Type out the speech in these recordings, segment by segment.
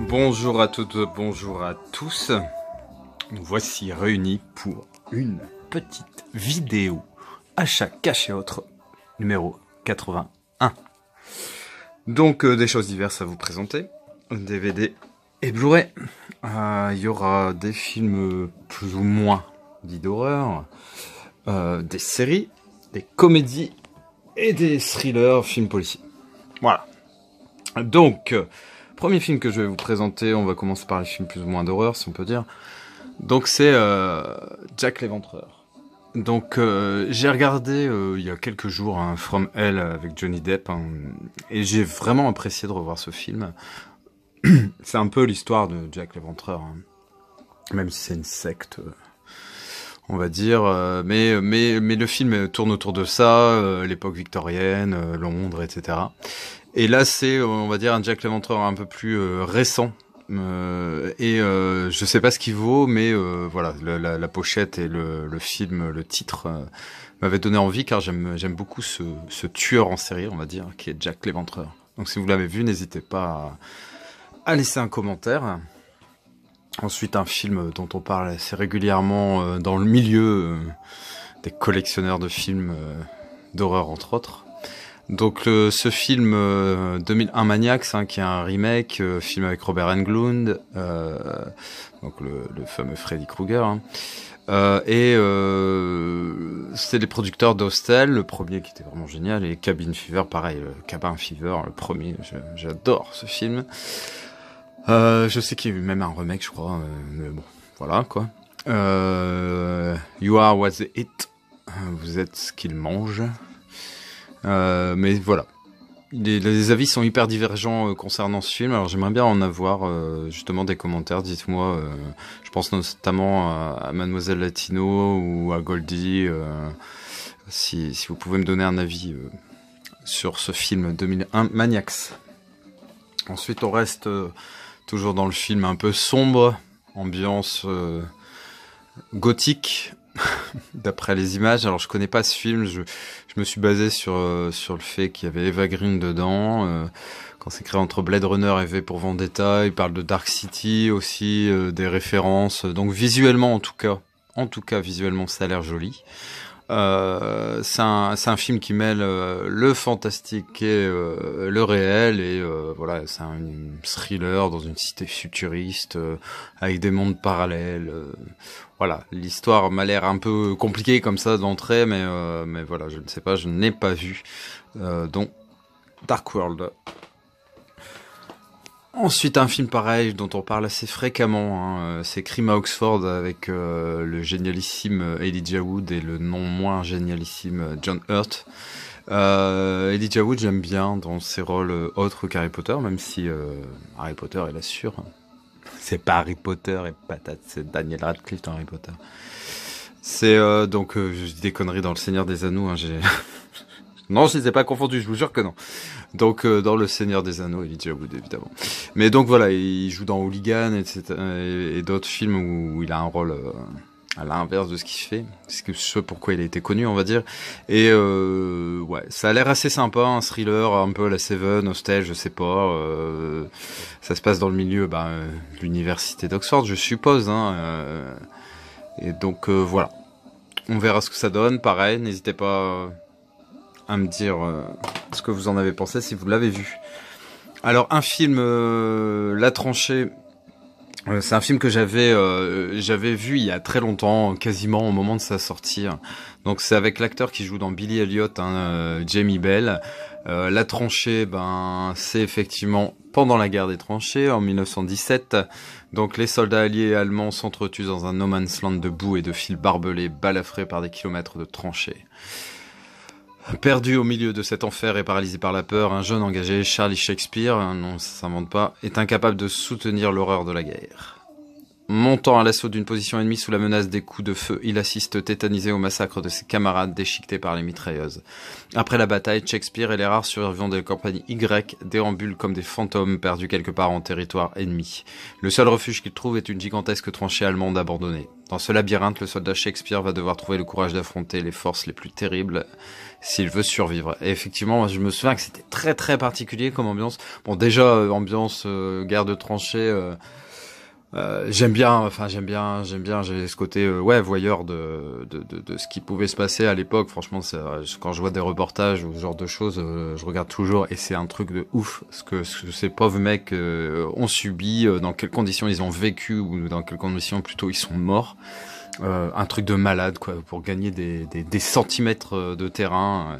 Bonjour à toutes, bonjour à tous. Nous voici réunis pour une petite vidéo achat caché autre numéro 81. Donc des choses diverses à vous présenter, DVD et Blu-ray. Il y aura des films plus ou moins dits d'horreur, des séries, des comédies et des thrillers, films policiers. Voilà. Donc, premier film que je vais vous présenter, on va commencer par les films plus ou moins d'horreur, si on peut dire. Donc c'est Jack l'Éventreur. Donc j'ai regardé il y a quelques jours From Hell avec Johnny Depp et j'ai vraiment apprécié de revoir ce film. C'est un peu l'histoire de Jack l'Éventreur, même si c'est une secte, on va dire. Mais le film tourne autour de ça, l'époque victorienne, Londres, etc. Et là c'est, on va dire, un Jack l'Éventreur un peu plus récent. Je sais pas ce qu'il vaut, mais voilà, la pochette et le film, le titre m'avait donné envie, car j'aime beaucoup ce tueur en série, on va dire, qui est Jack l'Éventreur. Donc si vous l'avez vu, n'hésitez pas à laisser un commentaire. Ensuite, un film dont on parle assez régulièrement dans le milieu des collectionneurs de films d'horreur, entre autres. Donc ce film 2001 Maniacs, qui est un remake, film avec Robert Englund, donc le fameux Freddy Krueger, c'est les producteurs d'Hostel, le premier qui était vraiment génial, et Cabin Fever, pareil, Cabin Fever, le premier, j'adore ce film. Je sais qu'il y a eu même un remake, je crois, mais bon, voilà quoi. You Are What They Eat, vous êtes ce qu'ils mangent. Mais voilà, les avis sont hyper divergents concernant ce film. Alors j'aimerais bien en avoir justement des commentaires. Dites-moi, je pense notamment à Mademoiselle Latino ou à Goldie, si vous pouvez me donner un avis sur ce film 2001 Maniacs. Ensuite on reste toujours dans le film un peu sombre, ambiance gothique. D'après les images, alors je connais pas ce film, je me suis basé sur le fait qu'il y avait Eva Green dedans, quand c'est créé entre Blade Runner et V pour Vendetta. Il parle de Dark City aussi, des références, donc visuellement en tout cas visuellement ça a l'air joli. C'est un film qui mêle le fantastique et le réel, et voilà, c'est un thriller dans une cité futuriste avec des mondes parallèles. Voilà, l'histoire m'a l'air un peu compliquée comme ça d'entrée, mais voilà, je ne sais pas, je n'ai pas vu donc Dark World. Ensuite, un film pareil dont on parle assez fréquemment, c'est Crime à Oxford avec le génialissime Elijah Wood et le non moins génialissime John Hurt. Elijah Wood, j'aime bien dans ses rôles autres qu'Harry Potter, même si Harry Potter, il assure. C'est pas Harry Potter et patate, c'est Daniel Radcliffe dans Harry Potter. C'est donc je dis des conneries dans Le Seigneur des Anneaux. Non, je les ai pas confondus, je vous jure que non. Donc dans Le Seigneur des Anneaux, Elijah Wood évidemment. Mais donc voilà, il joue dans Hooligan, etc. et d'autres films où il a un rôle à l'inverse de ce qu'il fait. C'est ce pourquoi il a été connu, on va dire. Et ouais, ça a l'air assez sympa, un thriller un peu à la Seven, Hostel, je sais pas. Ça se passe dans le milieu de l'université d'Oxford, je suppose. Et donc voilà, on verra ce que ça donne. Pareil, n'hésitez pas à me dire ce que vous en avez pensé si vous l'avez vu. Alors un film, La Tranchée, c'est un film que j'avais vu il y a très longtemps, quasiment au moment de sa sortie. Donc c'est avec l'acteur qui joue dans Billy Elliot, Jamie Bell. La Tranchée, c'est effectivement pendant la guerre des tranchées en 1917. Donc les soldats alliés et allemands s'entretuent dans un no man's land de boue et de fils barbelés, balafrés par des kilomètres de tranchées. Perdu au milieu de cet enfer et paralysé par la peur, un jeune engagé, Charlie Shakespeare, non ça s'invente pas, est incapable de soutenir l'horreur de la guerre. Montant à l'assaut d'une position ennemie sous la menace des coups de feu, il assiste tétanisé au massacre de ses camarades déchiquetés par les mitrailleuses. Après la bataille, Shakespeare et les rares survivants de la compagnie Y déambulent comme des fantômes perdus quelque part en territoire ennemi. Le seul refuge qu'ils trouvent est une gigantesque tranchée allemande abandonnée. Dans ce labyrinthe, le soldat Shakespeare va devoir trouver le courage d'affronter les forces les plus terribles s'il veut survivre. Et effectivement, je me souviens que c'était très très particulier comme ambiance. Bon, déjà, ambiance guerre de tranchées... j'aime bien, j'ai ce côté voyeur de ce qui pouvait se passer à l'époque. Franchement, quand je vois des reportages ou ce genre de choses, je regarde toujours et c'est un truc de ouf ce que ces pauvres mecs ont subi, dans quelles conditions ils ont vécu ou dans quelles conditions plutôt ils sont morts. Un truc de malade quoi, pour gagner des centimètres de terrain,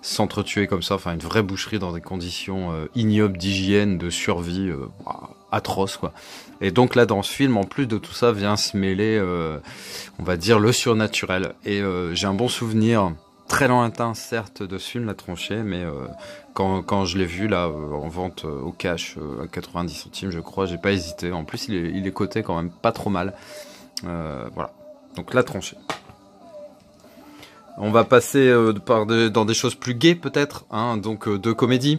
s'entretuer comme ça, enfin une vraie boucherie dans des conditions ignobles d'hygiène, de survie, atroces quoi. Et donc là dans ce film, en plus de tout ça, vient se mêler, on va dire, le surnaturel. Et j'ai un bon souvenir, très lointain certes, de ce film La Tranchée, mais quand je l'ai vu là en vente au cash à 90 centimes, je crois, j'ai pas hésité. En plus il est coté quand même pas trop mal. Voilà. Donc La Tranchée. On va passer dans des choses plus gaies peut-être, hein, donc de comédie.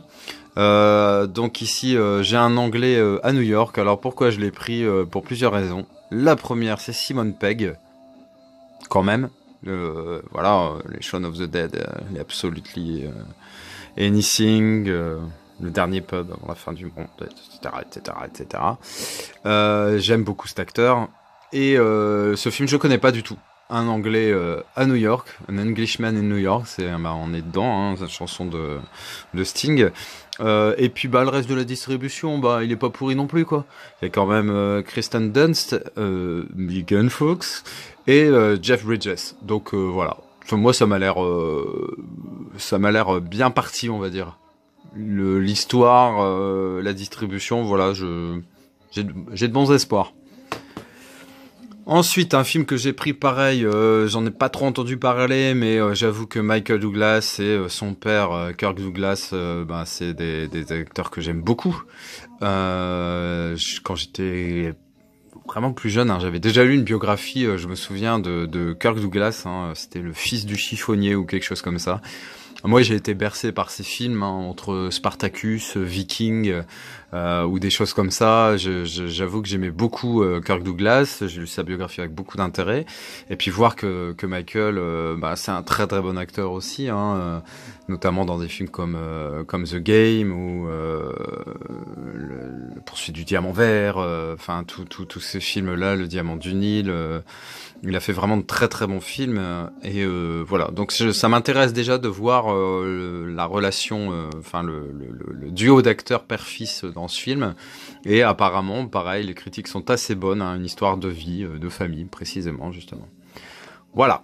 Donc ici j'ai un anglais à New York. Alors pourquoi je l'ai pris? Pour plusieurs raisons. La première, c'est Simon Pegg, quand même. Voilà, les Shaun of the Dead, les Absolutely Anything, le dernier pub avant la fin du monde, etc. J'aime beaucoup cet acteur. Et ce film, je connais pas du tout. Un anglais à New York, An Englishman in New York, on est dedans, hein, cette chanson de Sting. Et puis le reste de la distribution, il est pas pourri non plus quoi. Il y a quand même Kristen Dunst, Megan Fox et Jeff Bridges. Donc voilà. Enfin, moi ça m'a l'air bien parti, on va dire. L'histoire, la distribution, voilà, j'ai de bons espoirs. Ensuite, un film que j'ai pris pareil, j'en ai pas trop entendu parler, mais j'avoue que Michael Douglas et son père Kirk Douglas, c'est des acteurs que j'aime beaucoup. Quand j'étais vraiment plus jeune, hein, j'avais déjà lu une biographie, je me souviens de Kirk Douglas, hein, c'était le fils du chiffonnier ou quelque chose comme ça. Moi, j'ai été bercé par ces films, hein, entre Spartacus, Viking, ou des choses comme ça. J'avoue que j'aimais beaucoup Kirk Douglas. J'ai lu sa biographie avec beaucoup d'intérêt. Et puis voir que Michael, c'est un très très bon acteur aussi, hein, notamment dans des films comme The Game ou le Poursuite du Diamant Vert. Enfin, tous ces films-là, Le Diamant du Nil. Il a fait vraiment de très très bons films et voilà. Donc ça m'intéresse déjà de voir la relation, le duo d'acteurs père-fils dans ce film. Et apparemment, pareil, les critiques sont assez bonnes. Hein, une histoire de vie, de famille précisément justement. Voilà.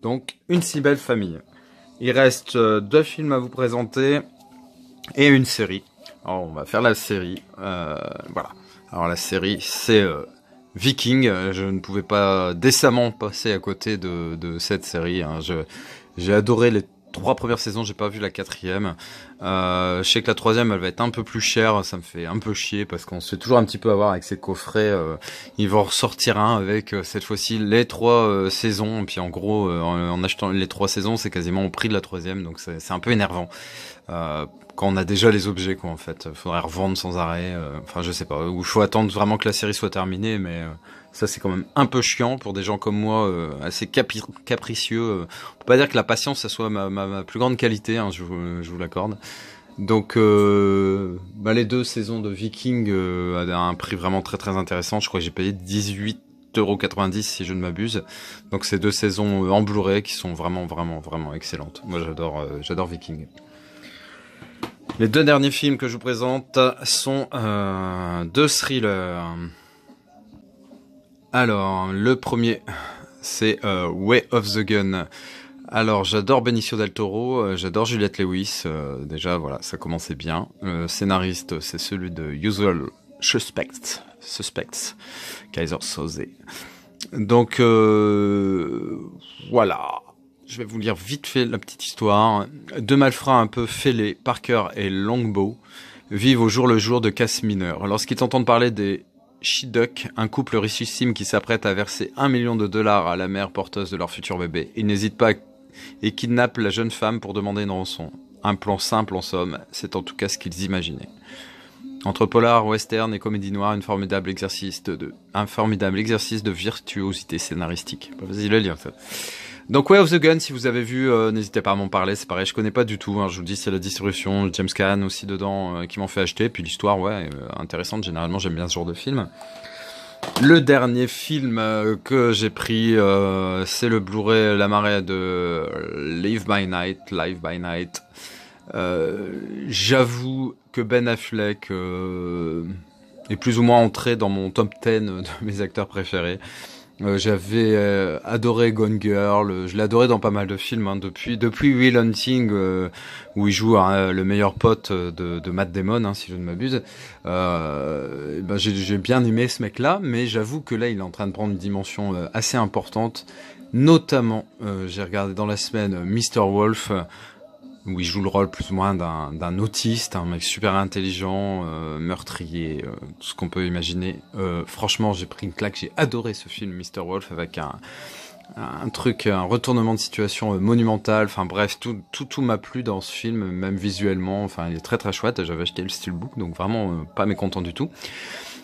Donc une si belle famille. Il reste 2 films à vous présenter et une série. Alors on va faire la série. Voilà. Alors la série c'est Viking, je ne pouvais pas décemment passer à côté de cette série. Hein. J'ai adoré les 3 premières saisons, j'ai pas vu la 4e. Je sais que la 3e, elle va être un peu plus chère, ça me fait un peu chier parce qu'on se fait toujours un petit peu avoir avec ces coffrets. Ils vont ressortir un avec cette fois-ci les 3 saisons. Et puis en gros, en achetant les 3 saisons, c'est quasiment au prix de la 3e, donc c'est un peu énervant. Quand on a déjà les objets quoi en fait, faudrait revendre sans arrêt, enfin je sais pas, ou faut attendre vraiment que la série soit terminée, mais ça c'est quand même un peu chiant pour des gens comme moi, assez capricieux. On peut pas dire que la patience ça soit ma plus grande qualité, hein, je vous l'accorde. Donc les 2 saisons de Viking à un prix vraiment très très intéressant, je crois que j'ai payé 18,90 € si je ne m'abuse. Donc ces 2 saisons en Blu-ray qui sont vraiment vraiment vraiment excellentes. Moi j'adore Viking. Les 2 derniers films que je vous présente sont 2 thrillers. Alors, le premier, c'est Way of the Gun. Alors, j'adore Benicio del Toro, j'adore Juliette Lewis. Déjà, voilà, ça commençait bien. Le scénariste, c'est celui de Usual Suspects, Kaiser Soze. Donc, voilà. Je vais vous lire vite fait la petite histoire. 2 malfrats un peu fêlés, Parker et Longbow, vivent au jour le jour de casse mineures. Lorsqu'ils entendent parler des She-Duck, un couple richissime qui s'apprête à verser $1 million à la mère porteuse de leur futur bébé. Ils n'hésitent pas et kidnappent la jeune femme pour demander une rançon. Un plan simple en somme, c'est en tout cas ce qu'ils imaginaient. Entre polar, western et comédie noire, un formidable exercice de virtuosité scénaristique. Vas-y, le lien, ça. Donc, Way of the Gun, si vous avez vu, n'hésitez pas à m'en parler. C'est pareil, je connais pas du tout. Hein, je vous dis, c'est la distribution, James Caan aussi dedans, qui m'ont fait acheter. Puis l'histoire, ouais, intéressante. Généralement, j'aime bien ce genre de film. Le dernier film que j'ai pris, c'est le Blu-ray La Marée de Live by Night. J'avoue que Ben Affleck est plus ou moins entré dans mon top 10 de mes acteurs préférés. J'avais adoré Gone Girl, je l'ai adoré dans pas mal de films, hein, depuis Will Hunting, où il joue le meilleur pote de Matt Damon, hein, si je ne m'abuse. J'ai bien aimé ce mec-là, mais j'avoue que là, il est en train de prendre une dimension assez importante. Notamment, j'ai regardé dans la semaine Mr. Wolf, où il joue le rôle plus ou moins d'un autiste, un mec super intelligent, meurtrier, tout ce qu'on peut imaginer. Franchement, j'ai pris une claque, j'ai adoré ce film Mr. Wolf, avec un retournement de situation monumental. Enfin bref, tout m'a plu dans ce film, même visuellement. Enfin, il est très très chouette. J'avais acheté le steelbook, donc vraiment pas mécontent du tout.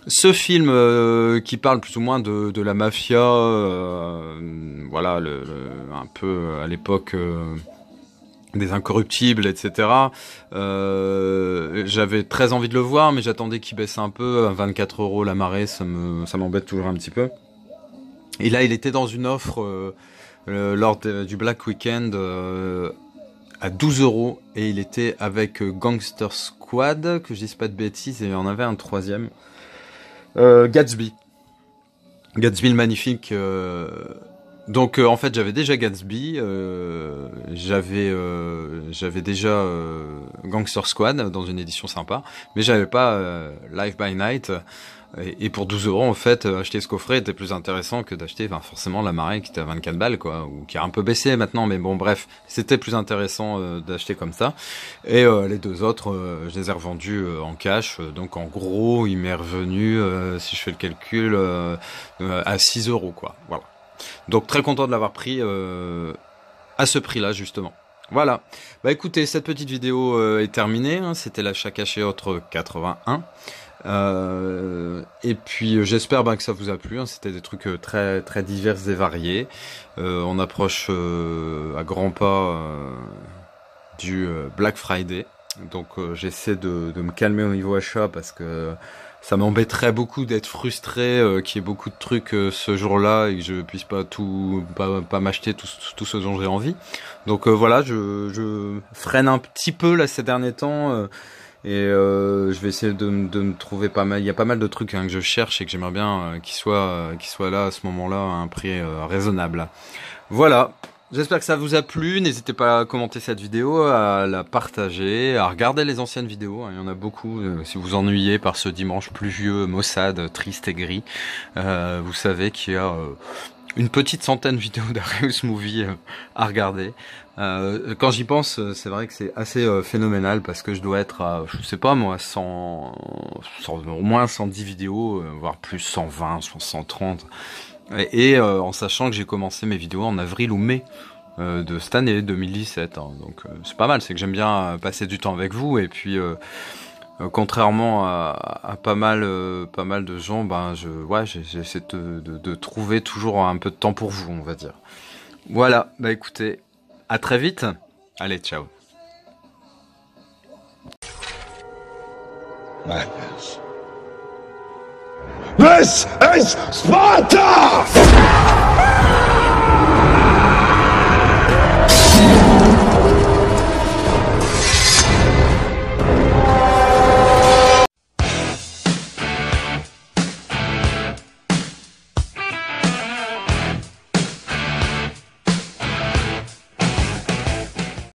Ce film qui parle plus ou moins de la mafia, voilà, un peu à l'époque des Incorruptibles, etc. J'avais très envie de le voir, mais j'attendais qu'il baisse un peu. À 24 € La Marée, ça m'embête toujours un petit peu. Et là, il était dans une offre lors du Black Weekend à 12 €, et il était avec Gangster Squad, que je dise pas de bêtises, et il y en avait un troisième. Gatsby le magnifique. Donc en fait j'avais déjà Gatsby, j'avais déjà Gangster Squad dans une édition sympa, mais j'avais pas Live by Night, et pour 12 € en fait acheter ce coffret était plus intéressant que d'acheter forcément La Marée qui était à 24 balles quoi, ou qui a un peu baissé maintenant, mais bon bref, c'était plus intéressant d'acheter comme ça. Et les deux autres je les ai revendus en cash, donc en gros il m'est revenu, si je fais le calcul, à 6 € quoi, voilà. Donc très content de l'avoir pris à ce prix-là justement. Voilà. Bah écoutez, cette petite vidéo est terminée. Hein. C'était l'achat caché autre 81. Et puis j'espère que ça vous a plu. Hein. C'était des trucs très très divers et variés. On approche à grands pas du Black Friday. Donc j'essaie de me calmer au niveau achat parce que ça m'embêterait beaucoup d'être frustré qu'il y ait beaucoup de trucs ce jour-là et que je puisse pas m'acheter tout ce dont j'ai envie. Donc voilà, je freine un petit peu là ces derniers temps et je vais essayer de me trouver pas mal. Il y a pas mal de trucs que je cherche et que j'aimerais bien qu'ils soient là à ce moment-là à un prix raisonnable. Voilà. J'espère que ça vous a plu, n'hésitez pas à commenter cette vidéo, à la partager, à regarder les anciennes vidéos, il y en a beaucoup, si vous ennuyez par ce dimanche pluvieux, maussade, triste et gris, vous savez qu'il y a une petite centaine de vidéos d'Arius Movie à regarder. Quand j'y pense, c'est vrai que c'est assez phénoménal parce que je dois être à, je sais pas moi, 100 au moins 110 vidéos, voire plus 120, 130. Et en sachant que j'ai commencé mes vidéos en avril ou mai de cette année 2017, hein. Donc c'est pas mal, c'est que j'aime bien passer du temps avec vous, et puis contrairement à pas mal de gens, j'essaie de trouver toujours un peu de temps pour vous, on va dire. Voilà, bah écoutez, à très vite, allez, ciao. Madness. This is Sparta!